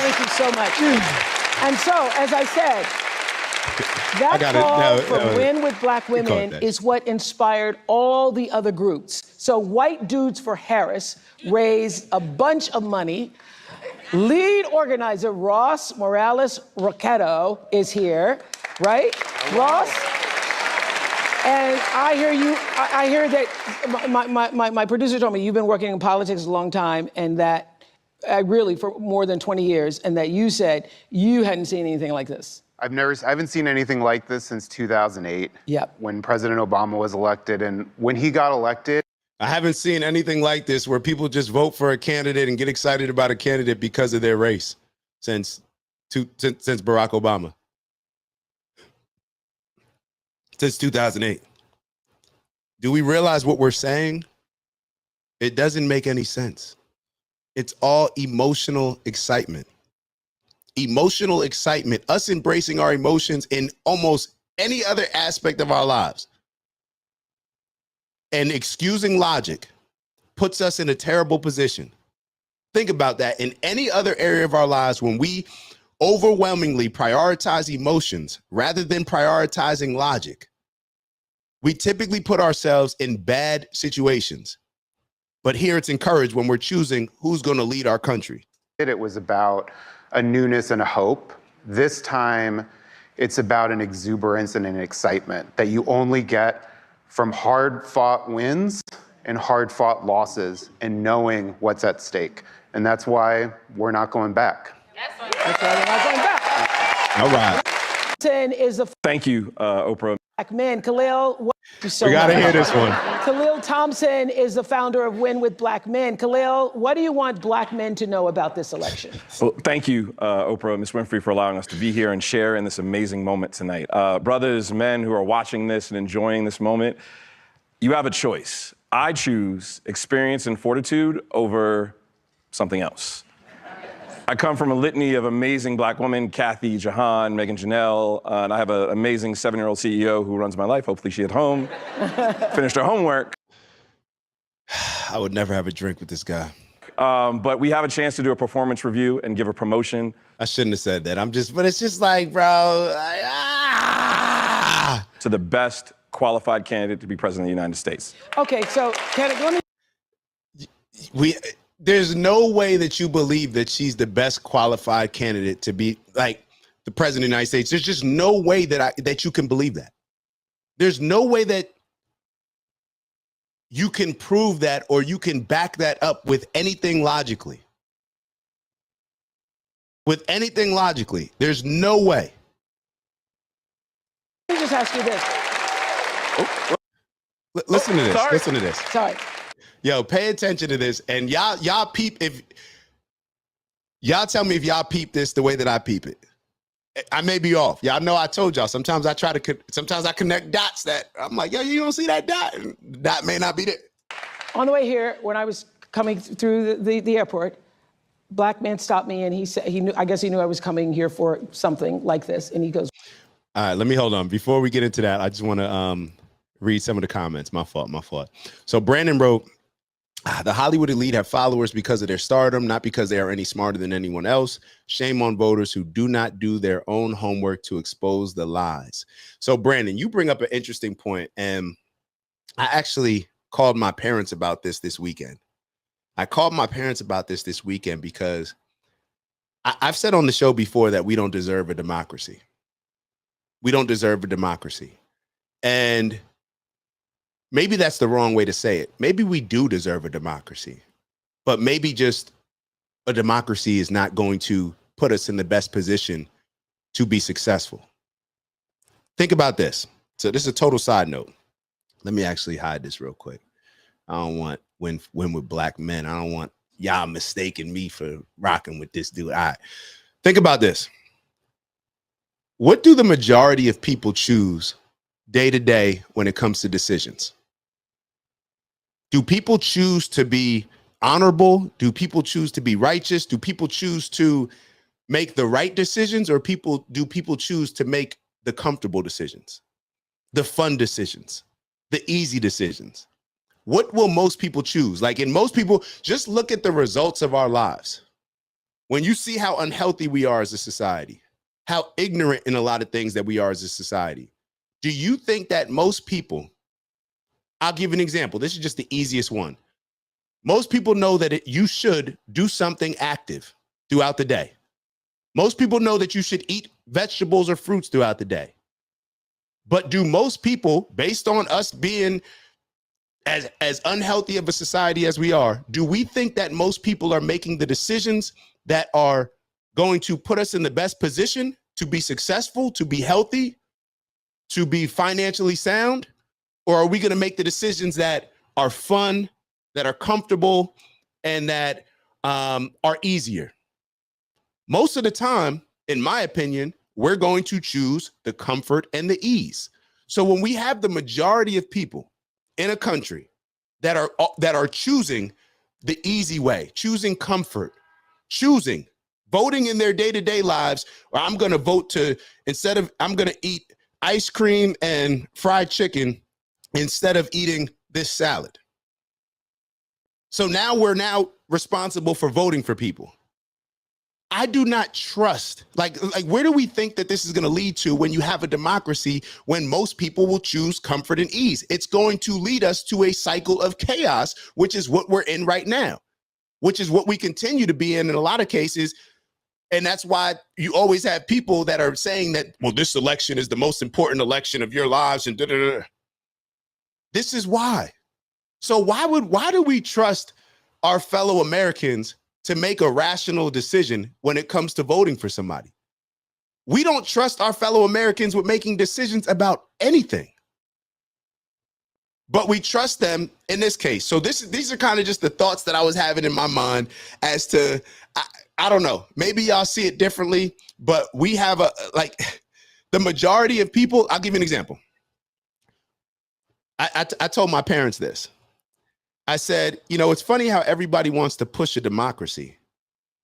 Thank you so much. And so, as I said, that call for Win with Black Women is what inspired all the other groups. So White Dudes for Harris raised a bunch of money. Lead organizer Ross Morales Roquetto is here, right? Ross? And I hear that my producer told me you've been working in politics a long time, and that really for more than 20 years, and that you said you hadn't seen anything like this. I haven't seen anything like this since 2008. Yep. When President Obama was elected, and when he got elected, I haven't seen anything like this where people just vote for a candidate and get excited about a candidate because of their race since Barack Obama. Since 2008. Do we realize what we're saying? It doesn't make any sense. It's all emotional excitement. Emotional excitement, us embracing our emotions in almost any other aspect of our lives. And excusing logic puts us in a terrible position. Think about that. In any other area of our lives, when we overwhelmingly prioritize emotions rather than prioritizing logic, we typically put ourselves in bad situations. But here it's encouraged when we're choosing who's going to lead our country. it was about a newness and a hope. This time, it's about an exuberance and an excitement that you only get from hard-fought wins and hard-fought losses and knowing what's at stake. And that's why we're not going back. That's why we're not going back. All right. Is the Thank you, Oprah. black man. Khalil, what you so We got to much. hear this one. Khalil Thompson is the founder of Win with Black Men. Khalil, what do you want black men to know about this election? Well, thank you, Oprah, Ms. Winfrey, for allowing us to be here and share in this amazing moment tonight. Brothers, men who are watching this and enjoying this moment, you have a choice. I choose experience and fortitude over something else. I come from a litany of amazing black women, Kathy, Jahan, Megan Janelle, and I have an amazing 7-year-old CEO who runs my life. Hopefully she at home finished her homework. I would never have a drink with this guy. But we have a chance to do a performance review and give a promotion. I shouldn't have said that. But it's just like, bro. To the best qualified candidate to be president of the United States. Okay, so let me. There's no way that you believe that she's the best qualified candidate to be like the president of the United States. There's just no way that you can believe that. There's no way that you can prove that or you can back that up with anything logically. With anything logically, there's no way. Let me just ask you this. Listen to this. Sorry. Listen to this. Sorry. Yo, pay attention to this. And y'all peep y'all tell me if y'all peep this the way that I peep it. I may be off. Y'all know I told y'all. Sometimes I connect dots that I'm like, yo, you don't see that dot. That may not be there. On the way here, when I was coming through the airport, black man stopped me and he said, I guess he knew I was coming here for something like this. And he goes, all right, let me hold on. Before we get into that, I just want to read some of the comments. My fault. So Brandon wrote, the Hollywood elite have followers because of their stardom, not because they are any smarter than anyone else. Shame on voters who do not do their own homework to expose the lies. So, Brandon, you bring up an interesting point, and I actually called my parents about this weekend. I called my parents about this weekend because I've said on the show before that we don't deserve a democracy. We don't deserve a democracy. And maybe that's the wrong way to say it. Maybe we do deserve a democracy, but maybe just a democracy is not going to put us in the best position to be successful. Think about this. So this is a total side note. Let me actually hide this real quick. I don't want win with black men. I don't want y'all mistaking me for rocking with this dude. All right. Think about this. What do the majority of people choose day to day when it comes to decisions? Do people choose to be honorable? Do people choose to be righteous? Do people choose to make the right decisions, or do people choose to make the comfortable decisions, the fun decisions, the easy decisions? What will most people choose? Like, in most people, just look at the results of our lives. when you see how unhealthy we are as a society, how ignorant in a lot of things that we are as a society, do you think that most people, I'll give an example. This is just the easiest one. Most people know that you should do something active throughout the day. Most people know that you should eat vegetables or fruits throughout the day. But do most people, based on us being as unhealthy of a society as we are, do we think that most people are making the decisions that are going to put us in the best position to be successful, to be healthy, to be financially sound? Or are we going to make the decisions that are fun, that are comfortable, and that are easier? Most of the time, in my opinion, we're going to choose the comfort and the ease. So when we have the majority of people in a country that are choosing the easy way, choosing comfort, choosing voting in their day-to-day lives, or I'm going to vote to, I'm going to eat ice cream and fried chicken instead of eating this salad. So now we're responsible for voting for people. I do not trust, like where do we think that this is going to lead to when you have a democracy, when most people will choose comfort and ease? It's going to lead us to a cycle of chaos, which is what we're in right now, which is what we continue to be in a lot of cases. And that's why you always have people that are saying that, well, this election is the most important election of your lives and da-da-da. This is why. So why do we trust our fellow Americans to make a rational decision when it comes to voting for somebody? We don't trust our fellow Americans with making decisions about anything, but we trust them in this case. So these are kind of just the thoughts that I was having in my mind as to, I don't know, maybe y'all see it differently, but we have the majority of people. I'll give you an example. I told my parents this. I said, it's funny how everybody wants to push a democracy.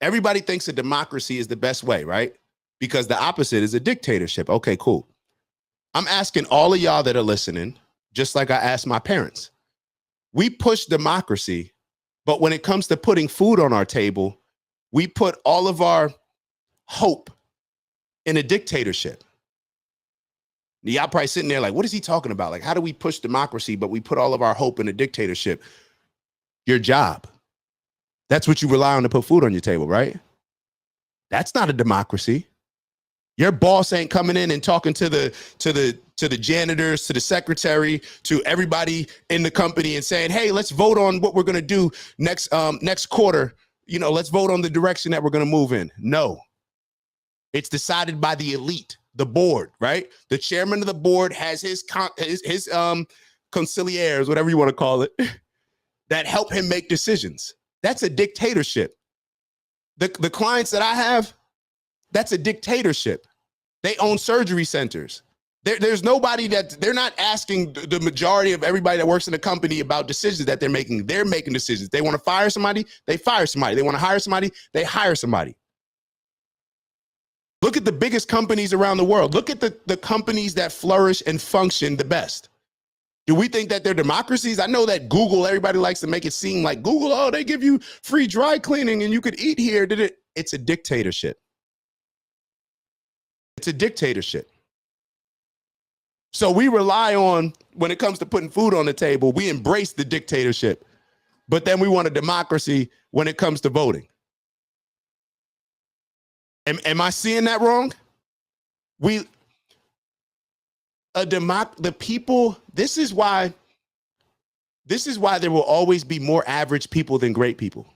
Everybody thinks a democracy is the best way, right? Because the opposite is a dictatorship. Okay, cool. I'm asking all of y'all that are listening, just like I asked my parents. We push democracy, but when it comes to putting food on our table, we put all of our hope in a dictatorship. Y'all probably sitting there like, what is he talking about? Like, how do we push democracy, but we put all of our hope in a dictatorship? Your job. That's what you rely on to put food on your table, right? That's not a democracy. Your boss ain't coming in and talking to the janitors, to the secretary, to everybody in the company and saying, hey, let's vote on what we're going to do next quarter. Let's vote on the direction that we're going to move in. No, it's decided by the elite, the board, right? The chairman of the board has his conciliaires, whatever you want to call it, that help him make decisions. That's a dictatorship. The clients that I have, that's a dictatorship. They own surgery centers. There's nobody they're not asking the majority of everybody that works in the company about decisions that they're making. They're making decisions. They want to fire somebody, they fire somebody. They want to hire somebody, they hire somebody. Look at the biggest companies around the world. Look at the companies that flourish and function the best. Do we think that they're democracies? I know that Google, everybody likes to make it seem like Google, oh, they give you free dry cleaning and you could eat here. It's a dictatorship. It's a dictatorship. So we rely on, when it comes to putting food on the table, we embrace the dictatorship, but then we want a democracy when it comes to voting. Am I seeing that wrong? The people, this is why there will always be more average people than great people.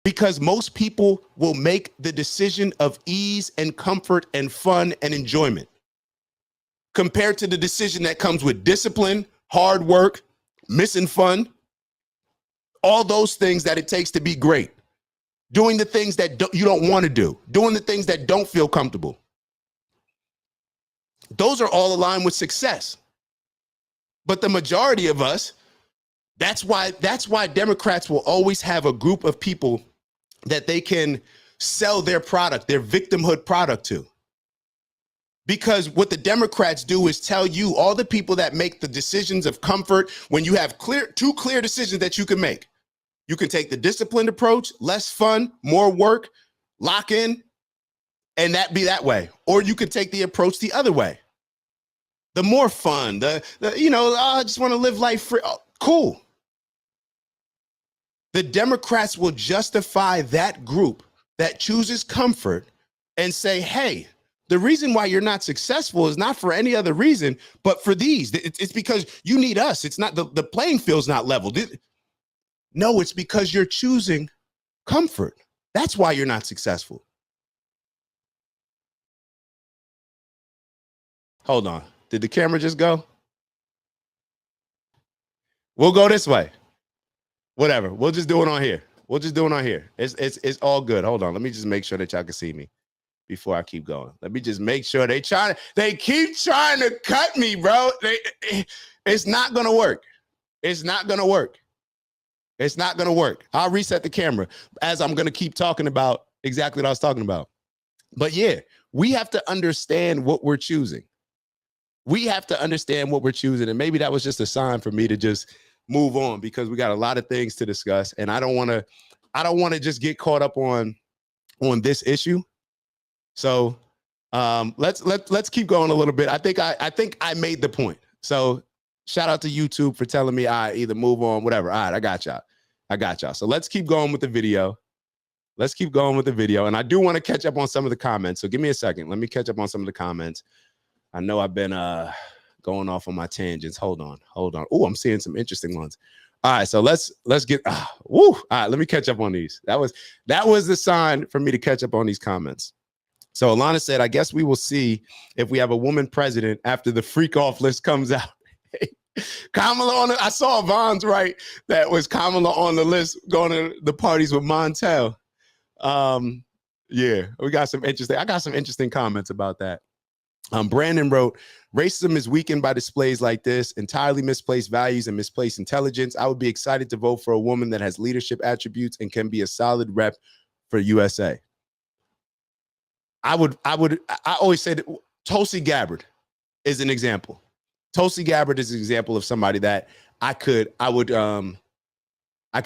Because most people will make the decision of ease and comfort and fun and enjoyment compared to the decision that comes with discipline, hard work, missing fun, all those things that it takes to be great, doing the things that you don't want to do, doing the things that don't feel comfortable. Those are all aligned with success. But the majority of us, that's why Democrats will always have a group of people that they can sell their product, their victimhood product to. Because what the Democrats do is tell you, all the people that make the decisions of comfort, when you have two clear decisions that you can make. You can take the disciplined approach, less fun, more work, lock in, and that be that way. Or you could take the approach the other way. The more fun, I just want to live life free. Oh, cool. The Democrats will justify that group that chooses comfort and say, hey, the reason why you're not successful is not for any other reason, but for these. It's because you need us. It's not the playing field's not leveled. No, it's because you're choosing comfort. That's why you're not successful. Hold on. Did the camera just go? We'll go this way. Whatever. We'll just do it on here. It's all good. Hold on. Let me just make sure that y'all can see me before I keep going. Let me just make sure they keep trying to cut me, bro. It's not going to work. It's not going to work. It's not going to work. I'll reset the camera as I'm going to keep talking about exactly what I was talking about. But yeah, we have to understand what we're choosing. And maybe that was just a sign for me to just move on, because we got a lot of things to discuss, and I don't want to just get caught up on this issue. So let's keep going a little bit. I think I made the point. So shout out to YouTube for telling me I either move on, whatever. All right, I got y'all. So let's keep going with the video. And I do want to catch up on some of the comments. So give me a second. Let me catch up on some of the comments. I know I've been going off on my tangents. Hold on. Oh, I'm seeing some interesting ones. All right, so let's get all right, let me catch up on these. That was the sign for me to catch up on these comments. So Alana said, I guess we will see if we have a woman president after the freak off list comes out. Kamala I saw Vaughn's right. That was Kamala on the list going to the parties with Montel. Yeah, I got some interesting comments about that. Brandon wrote, racism is weakened by displays like this, entirely misplaced values and misplaced intelligence. I would be excited to vote for a woman that has leadership attributes and can be a solid rep for USA. I always say that Tulsi Gabbard is an example. Tulsi Gabbard is an example of somebody that I could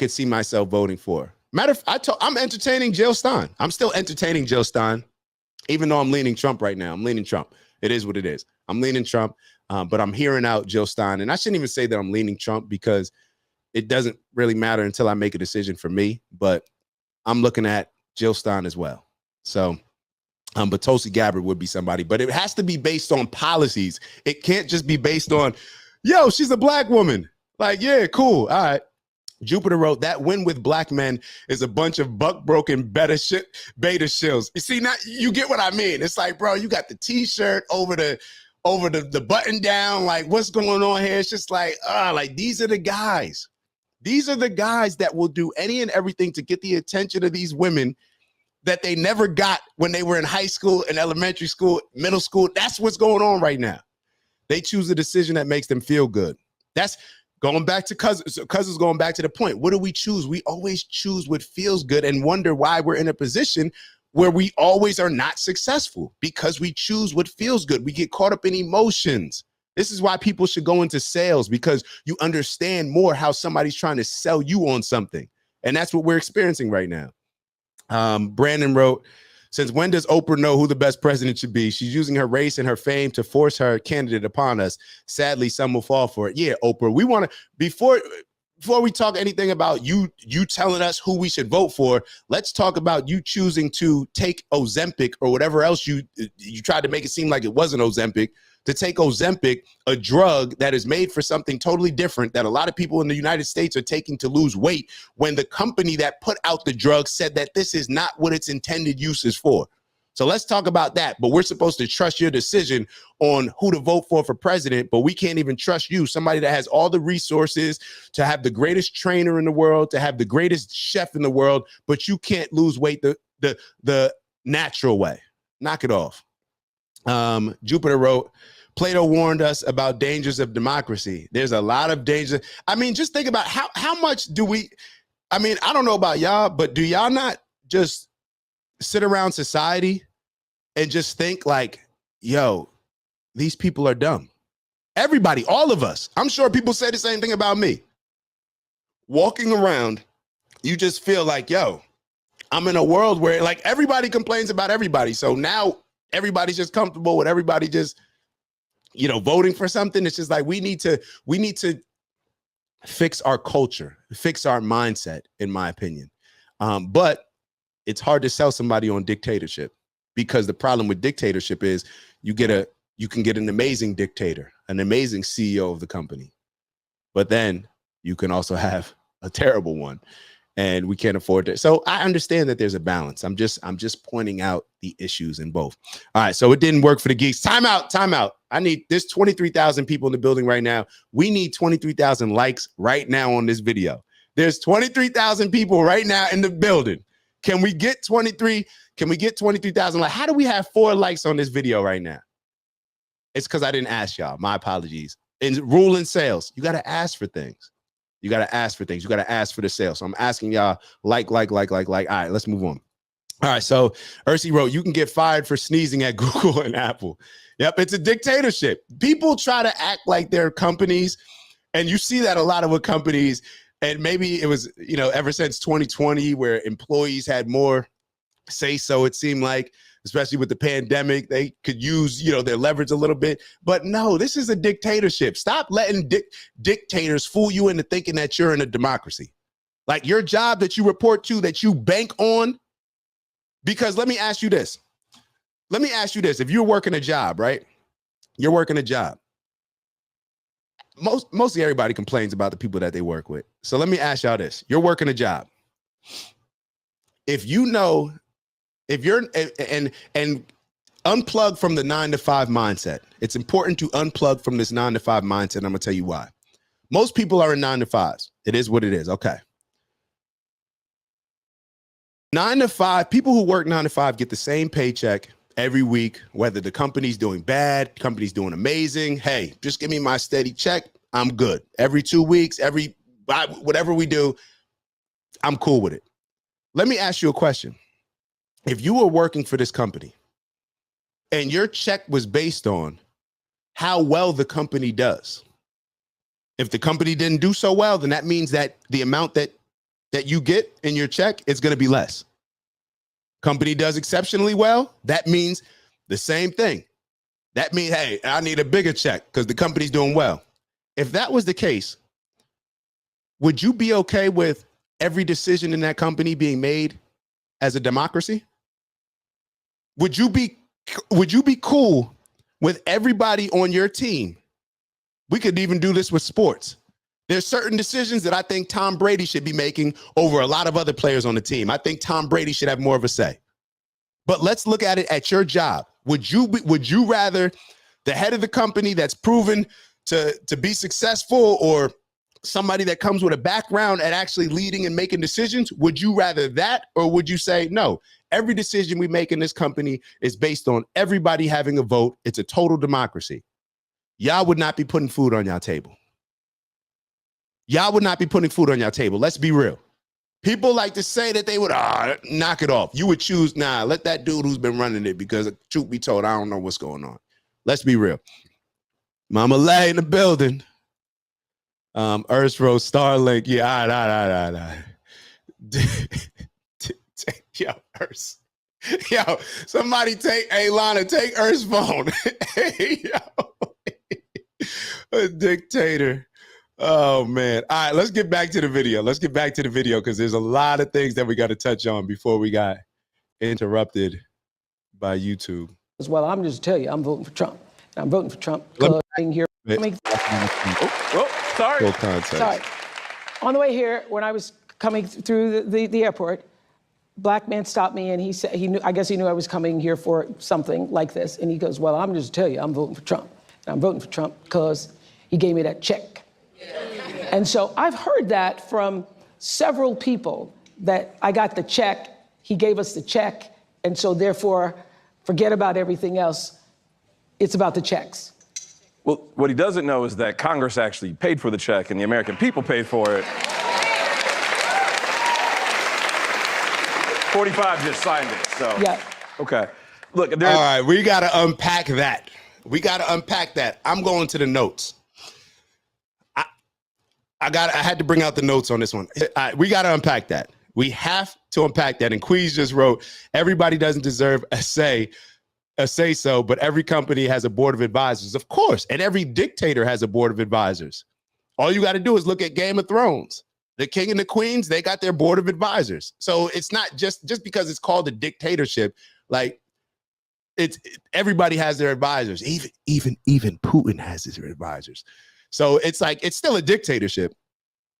see myself voting for. I'm entertaining Jill Stein. I'm still entertaining Jill Stein, even though I'm leaning Trump right now. I'm leaning Trump. It is what it is. I'm leaning Trump, but I'm hearing out Jill Stein. And I shouldn't even say that I'm leaning Trump, because it doesn't really matter until I make a decision for me. But I'm looking at Jill Stein as well. So, but Tulsi Gabbard would be somebody. But it has to be based on policies. It can't just be based on, yo, she's a black woman. Like, yeah, cool. All right. Jupiter wrote, that win with black men is a bunch of buck-broken beta shills. You see, now you get what I mean. It's like, bro, you got the T-shirt over the button down. Like, what's going on here? It's just like, these are the guys. These are the guys that will do any and everything to get the attention of these women that they never got when they were in high school and elementary school, middle school. That's what's going on right now. They choose a decision that makes them feel good. That's going back to Cousins going back to the point. What do we choose? We always choose what feels good and wonder why we're in a position where we always are not successful, because we choose what feels good. We get caught up in emotions. This is why people should go into sales, because you understand more how somebody's trying to sell you on something. And that's what we're experiencing right now. Brandon wrote, since when does Oprah know who the best president should be? She's using her race and her fame to force her candidate upon us. Sadly, some will fall for it. Yeah, Oprah, we want to, before we talk anything about you telling us who we should vote for, let's talk about you choosing to take Ozempic or whatever else you tried to make it seem like it wasn't Ozempic, to take Ozempic, a drug that is made for something totally different that a lot of people in the United States are taking to lose weight, when the company that put out the drug said that this is not what its intended use is for. So let's talk about that. But we're supposed to trust your decision on who to vote for president, but we can't even trust you, somebody that has all the resources, to have the greatest trainer in the world, to have the greatest chef in the world, but you can't lose weight the natural way. Knock it off. Jupiter wrote, Plato warned us about dangers of democracy. There's a lot of danger. I mean, just think about how much do we, I mean, I don't know about y'all, but do y'all not just sit around society and just think like, yo, these people are dumb? Everybody, all of us. I'm sure people say the same thing about me. Walking around you just feel like, yo, I'm in a world where like everybody complains about everybody. So now everybody's just comfortable with everybody just, voting for something. It's just like we need to fix our culture, fix our mindset, in my opinion. But it's hard to sell somebody on dictatorship, because the problem with dictatorship is you can get an amazing dictator, an amazing CEO of the company, but then you can also have a terrible one, and we can't afford it. So I understand that there's a balance. I'm just pointing out the issues in both. All right, so it didn't work for the geeks. Time out. There's 23,000 people in the building right now. We need 23,000 likes right now on this video. There's 23,000 people right now in the building. Can we get 23,000 likes? How do we have 4 likes on this video right now? It's because I didn't ask y'all. My apologies. In rule in sales, you got to ask for things. You got to ask for things. You got to ask for the sale. So I'm asking y'all, like. All right, let's move on. All right, so Ursi wrote, you can get fired for sneezing at Google and Apple. Yep, it's a dictatorship. People try to act like they're companies, and you see that a lot with companies. And maybe it was, ever since 2020, where employees had more say so, it seemed like, especially with the pandemic, they could use, their leverage a little bit. But no, this is a dictatorship. Stop letting dictators fool you into thinking that you're in a democracy. Like your job that you report to, that you bank on. Because let me ask you this. If you're working a job, right? You're working a job. Mostly everybody complains about the people that they work with. So let me ask y'all this. You're working a job. If you're and unplug from the 9-to-5 mindset. It's important to unplug from this 9-to-5 mindset. I'm gonna tell you why. Most people are in 9-to-5s. It is what it is. Okay. 9-to-5, people who work 9-to-5 get the same paycheck every week, whether the company's doing bad, company's doing amazing. Hey, just give me my steady check. I'm good. Every 2 weeks, whatever we do, I'm cool with it. Let me ask you a question. If you were working for this company and your check was based on how well the company does, if the company didn't do so well, then that means that the amount that you get in your check is going to be less. Company does exceptionally well, that means the same thing. That means, hey, I need a bigger check because the company's doing well. If that was the case, would you be okay with every decision in that company being made as a democracy? Would you be cool with everybody on your team? We could even do this with sports. There's certain decisions that I think Tom Brady should be making over a lot of other players on the team. I think Tom Brady should have more of a say. But let's look at it at your job. Would you rather the head of the company that's proven to be successful, or somebody that comes with a background at actually leading and making decisions? Would you rather that, or would you say, no, every decision we make in this company is based on everybody having a vote. It's a total democracy. Y'all would not be putting food on y'all table. Y'all would not be putting food on your table. Let's be real. People like to say that they would knock it off. You would choose, let that dude who's been running it, because truth be told, I don't know what's going on. Let's be real. Mama Lay in the building. Earth Rose Starlink. Yeah, all right. Yo, Earth. Yo, somebody take Lana, take Earth's phone. Hey, yo. A dictator. Oh, man. All right, let's get back to the video. Because there's a lot of things that we got to touch on before we got interrupted by YouTube. Well, I'm just tell you, I'm voting for Trump. I'm voting for Trump because being here. Sorry. Sorry. On the way here, when I was coming through the airport, black man stopped me and he said, I guess he knew I was coming here for something like this. And he goes, well, I'm just tell you, I'm voting for Trump. And I'm voting for Trump because he gave me that check. And so I've heard that from several people, that I got the check, he gave us the check, and so therefore, forget about everything else. It's about the checks. Well, what he doesn't know is that Congress actually paid for the check and the American people paid for it. 45 just signed it, so. Yeah. Okay. Look, all right, we got to unpack that. I'm going to the notes. I had to bring out the notes on this one. We got to unpack that. We have to unpack that. And Queez just wrote, everybody doesn't deserve a say so, but every company has a board of advisors. Of course. And every dictator has a board of advisors. All you got to do is look at Game of Thrones. The king and the queens, they got their board of advisors. So it's not just because it's called a dictatorship, like everybody has their advisors. Even Putin has his advisors. So it's like, it's still a dictatorship.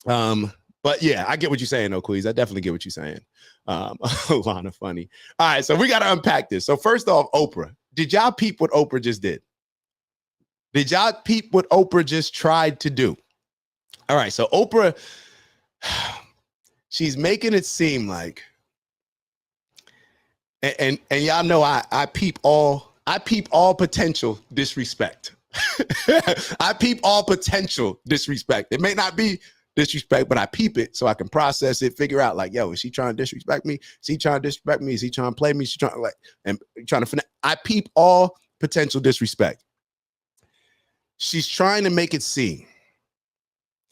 But yeah, I get what you're saying, though, Queez. I definitely get what you're saying. Lana, funny. All right, so we got to unpack this. So first off, Oprah. Did y'all peep what Oprah just did? Did y'all peep what Oprah just tried to do? All right, so Oprah, she's making it seem like, and y'all know I peep all potential disrespect. I peep all potential disrespect. It may not be disrespect, but I peep it so I can process it, figure out like, yo, is she trying to disrespect me? Is he trying to disrespect me? Is he trying to play me? Is she trying to trying to I peep all potential disrespect. She's trying to make it seem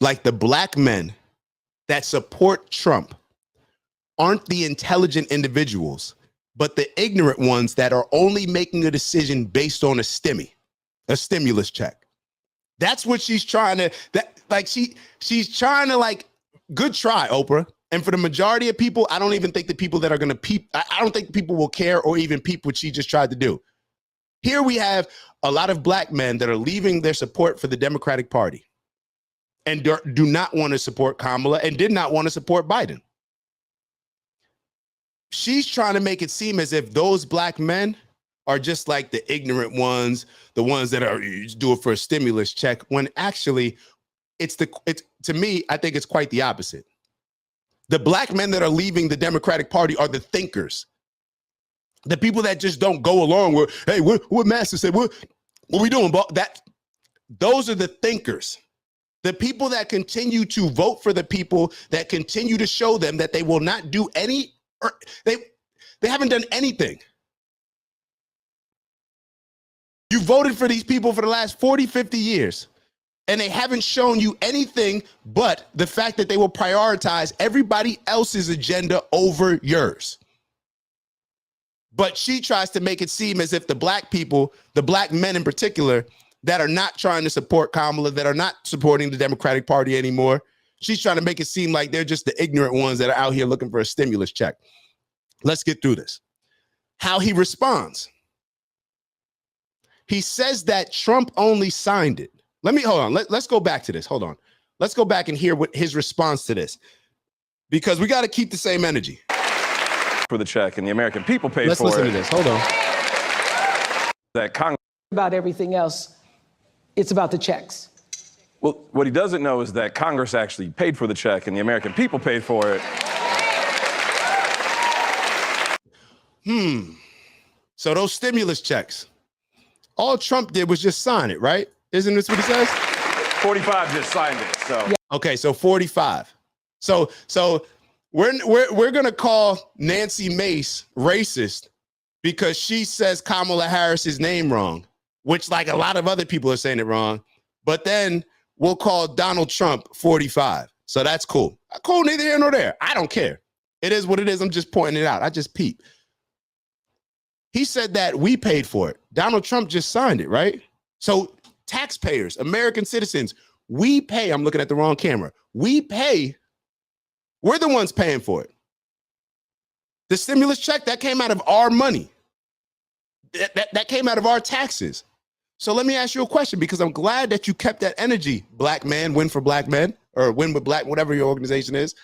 like the black men that support Trump aren't the intelligent individuals, but the ignorant ones that are only making a decision based on a stimulus check. That's what she's trying to, she's trying to, like, good try, Oprah. And for the majority of people, I don't even think the people that are going to peep, I don't think people will care or even peep what she just tried to do. Here we have a lot of black men that are leaving their support for the Democratic Party and do not want to support Kamala and did not want to support Biden. She's trying to make it seem as if those black men are just like the ignorant ones, the ones that are do it for a stimulus check, when actually it's to me, I think it's quite the opposite. The black men that are leaving the Democratic Party are the thinkers. The people that just don't go along with, hey, what Master said, what we doing? Those are the thinkers. The people that continue to vote for the people that continue to show them that they will not do any, or they haven't done anything. You voted for these people for the last 40, 50 years, and they haven't shown you anything but the fact that they will prioritize everybody else's agenda over yours. But she tries to make it seem as if the black people, the black men in particular, that are not trying to support Kamala, that are not supporting the Democratic Party anymore, she's trying to make it seem like they're just the ignorant ones that are out here looking for a stimulus check. Let's get through this. How he responds. He says that Trump only signed it. Hold on. Let's go back to this. Hold on. Let's go back and hear what his response to this, because we got to keep the same energy. For the check, and the American people paid for it. Let's listen to this. Hold on. That Congress. About everything else, it's about the checks. Well, what he doesn't know is that Congress actually paid for the check, and the American people paid for it. So those stimulus checks, all Trump did was just sign it, right? Isn't this what he says? 45 just signed it. So yeah. Okay, so 45. So we're gonna call Nancy Mace racist because she says Kamala Harris's name wrong, which, like, a lot of other people are saying it wrong. But then we'll call Donald Trump 45. So that's cool. Cool, neither here nor there. I don't care. It is what it is. I'm just pointing it out. I just peep. He said that we paid for it. Donald Trump just signed it, right? So taxpayers, American citizens, we pay. I'm looking at the wrong camera. We pay. We're the ones paying for it. The stimulus check, that came out of our money. That came out of our taxes. So let me ask you a question, because I'm glad that you kept that energy, black man, win for black men, or win with black, whatever your organization is.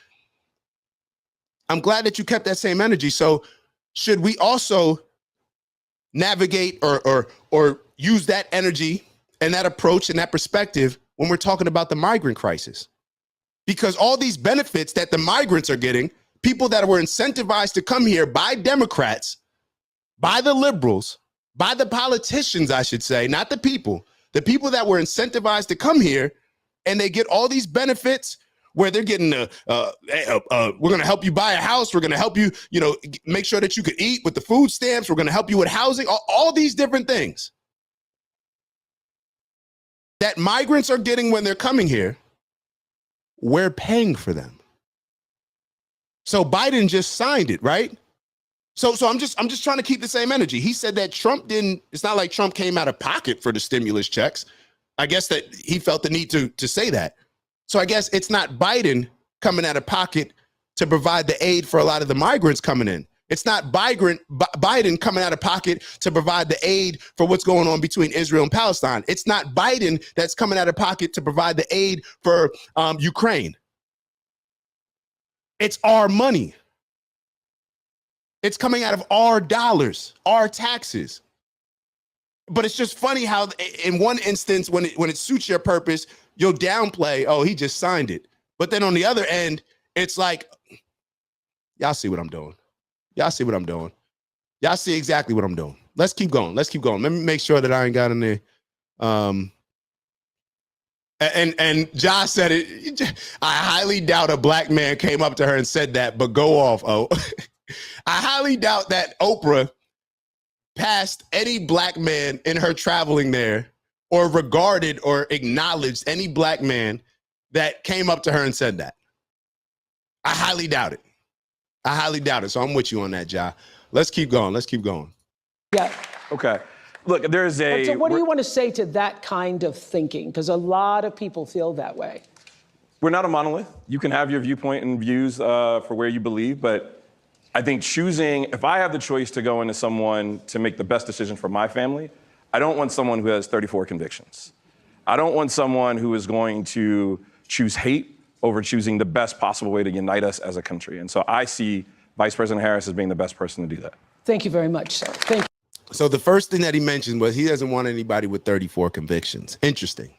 I'm glad that you kept that same energy. So should we also navigate or use that energy and that approach and that perspective when we're talking about the migrant crisis? Because all these benefits that the migrants are getting, people that were incentivized to come here by Democrats, by the liberals, by the politicians, I should say, not the people that were incentivized to come here, and they get all these benefits where they're getting we're going to help you buy a house. We're going to help you, make sure that you could eat with the food stamps. We're going to help you with housing, all these different things that migrants are getting when they're coming here. we're paying for them. So Biden just signed it, right? So I'm just trying to keep the same energy. He said that Trump didn't, it's not like Trump came out of pocket for the stimulus checks. I guess that he felt the need to say that. So I guess it's not Biden coming out of pocket to provide the aid for a lot of the migrants coming in. It's not Biden coming out of pocket to provide the aid for what's going on between Israel and Palestine. It's not Biden that's coming out of pocket to provide the aid for Ukraine. It's our money. It's coming out of our dollars, our taxes. But it's just funny how in one instance, when it suits your purpose, you'll downplay, oh, he just signed it. But then on the other end, it's like, y'all see what I'm doing. Y'all see what I'm doing. Y'all see exactly what I'm doing. Let's keep going. Let's keep going. Let me make sure that I ain't got any. And Josh said it. I highly doubt a black man came up to her and said that, but go off, oh. I highly doubt that Oprah passed any black man in her traveling there or regarded or acknowledged any black man that came up to her and said that. I highly doubt it. I highly doubt it. So I'm with you on that, Ja. Let's keep going. Let's keep going. Yeah. Okay. Look, there's a... So what do you want to say to that kind of thinking? Because a lot of people feel that way. We're not a monolith. You can have your viewpoint and views for where you believe, but I think choosing, if I have the choice to go into someone to make the best decision for my family, I don't want someone who has 34 convictions. I don't want someone who is going to choose hate over choosing the best possible way to unite us as a country. And so I see Vice President Harris as being the best person to do that. Thank you very much, sir. Thank you. So the first thing that he mentioned was he doesn't want anybody with 34 convictions. Interesting.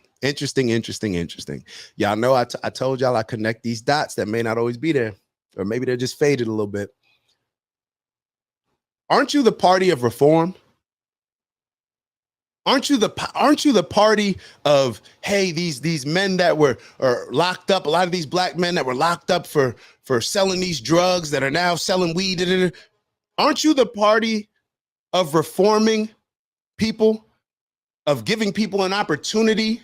Y'all know I told y'all I connect these dots that may not always be there, or maybe they're just faded a little bit. Aren't you the party of reform? Aren't you the party of, hey, these men that are locked up, a lot of these black men that were locked up for selling these drugs that are now selling weed? Aren't you the party of reforming people, of giving people an opportunity?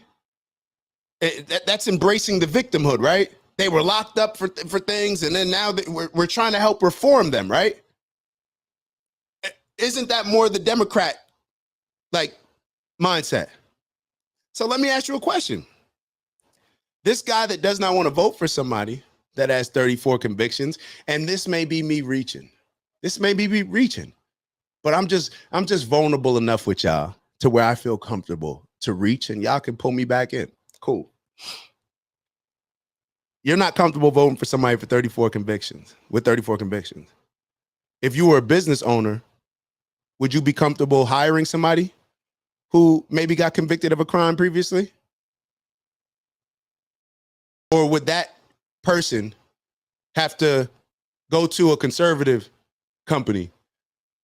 That's embracing the victimhood, right? They were locked up for things, and then now we're trying to help reform them, right? Isn't that more the Democrat mindset? So let me ask you a question. This guy that does not want to vote for somebody that has 34 convictions, and this may be me reaching. But I'm just vulnerable enough with y'all to where I feel comfortable to reach, and y'all can pull me back in. Cool. You're not comfortable voting for somebody with 34 convictions. If you were a business owner, would you be comfortable hiring somebody who maybe got convicted of a crime previously? Or would that person have to go to a conservative company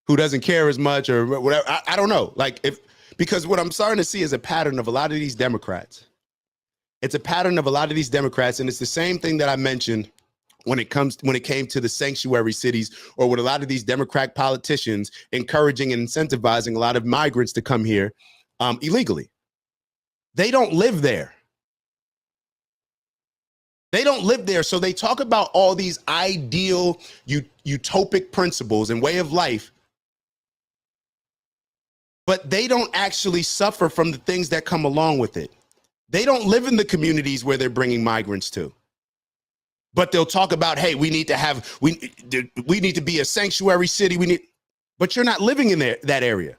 who doesn't care as much or whatever? I don't know. Because what I'm starting to see is a pattern of a lot of these Democrats. It's a pattern of a lot of these Democrats, and it's the same thing that I mentioned when it came to the sanctuary cities, or with a lot of these Democratic politicians encouraging and incentivizing a lot of migrants to come here illegally. They don't live there. So they talk about all these ideal, utopic principles and way of life, but they don't actually suffer from the things that come along with it. They don't live in the communities where they're bringing migrants to. But they'll talk about, hey, we need to be a sanctuary city. But you're not living in that area.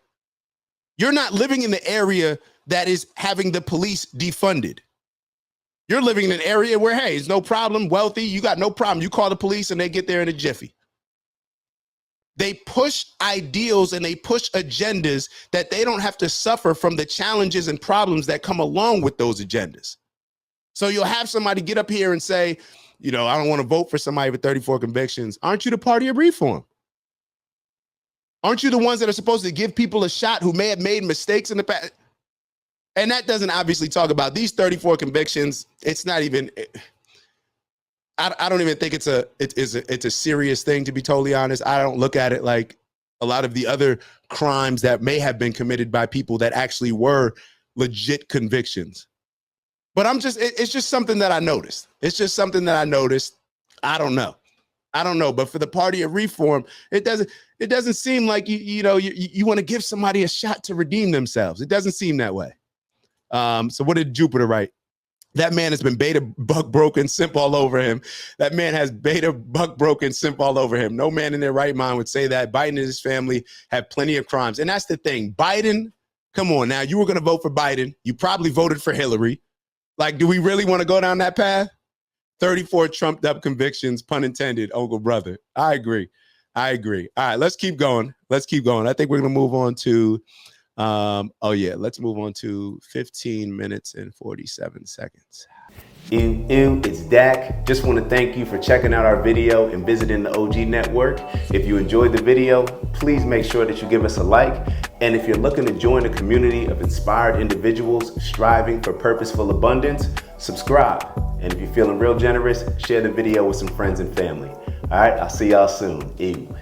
You're not living in the area that is having the police defunded. You're living in an area where, hey, it's no problem, wealthy, you got no problem. You call the police and they get there in a jiffy. They push ideals and they push agendas that they don't have to suffer from the challenges and problems that come along with those agendas. So you'll have somebody get up here and say, I don't want to vote for somebody with 34 convictions. Aren't you the party of reform? Aren't you the ones that are supposed to give people a shot who may have made mistakes in the past? And that doesn't obviously talk about these 34 convictions. It's not even, I don't even think it's a serious thing, to be totally honest. I don't look at it like a lot of the other crimes that may have been committed by people that actually were legit convictions. But it's just something that I noticed. It's just something that I noticed. I don't know. But for the party of reform, it doesn't seem like you want to give somebody a shot to redeem themselves. It doesn't seem that way. So what did Jupiter write? That man has been beta, buck, broken, simp all over him. That man has beta, buck, broken, simp all over him. No man in their right mind would say that. Biden and his family have plenty of crimes. And that's the thing. Biden, come on now. You were going to vote for Biden. You probably voted for Hillary. Like, do we really want to go down that path? 34 trumped up convictions, pun intended, Uncle Brother. I agree. All right, let's keep going. I think we're going to move on to let's move on to 15 minutes and 47 seconds. It's Dak. Just want to thank you for checking out our video and visiting the OG Network. If you enjoyed the video, please make sure that you give us a like. And if you're looking to join a community of inspired individuals striving for purposeful abundance, subscribe. And if you're feeling real generous, share the video with some friends and family. All right, I'll see y'all soon. Ew.